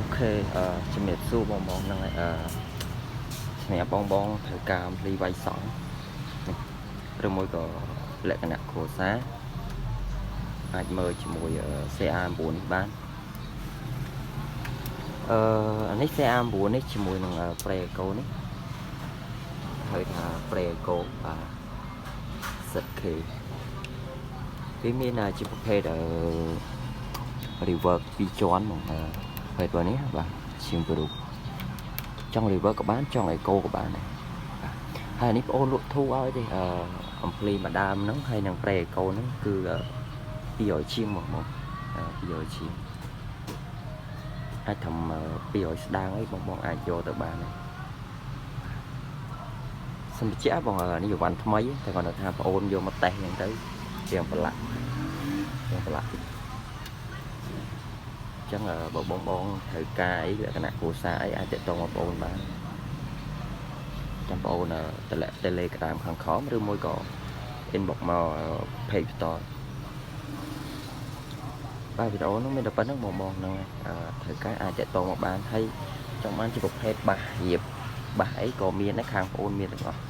Ok,ជំរាបសួរបងហ្នឹងហើយសម្រាប់បងត្រូវការអំភ្លីវាយសង់ឬមួយក៏លក្ខណៈគ្រួសារអាចមើលជាមួយ CA9 នេះបានអានេះ CA9 នេះជាមួយនឹង Preco នេះហៅថា Preco បាទ 10K វាមានជាប្រភេទreverb 2ជាន់ហ្មងប្រភេទនេះបាទជាងប្រូចង់ reverb ក៏បានចង់ echo ក៏បានដែរហើយនេះបងអូនលក់ធូរឲ្យទេអំភ្លីម្ដាមហ្នឹងហើយនឹង Preco ហ្នឹងគឺ200ជាងហ្មង200ជាងអាចធ្វើ200ស្ដាងអីបងអាចយកទៅបានដែរសម្រាប់បងនេះវ៉ាន់ថ្មីតែគាត់ថាបងអូនយកមកតេស្តហ្នឹងទៅជាងប្រឡាក់ចឹងបើបងត្រូវការអីលក្ខណៈគ្រួសារអីអាចទាក់ទងមកបងអូនបានចាំបងអូនតម្លាក់ Telegram ខាងក្រោមឬមួយក៏ inbox មក page ផ្ទាល់បាទវីដេអូនោះមានតែប៉ុណ្្នឹងបងហ្នឹងត្រូវការអាចទាក់ទងមកបានហើយចង់បានជាប្រភេទបាសរៀបបាសអីក៏មានដែរខាងបងអូនមានទាំងអស់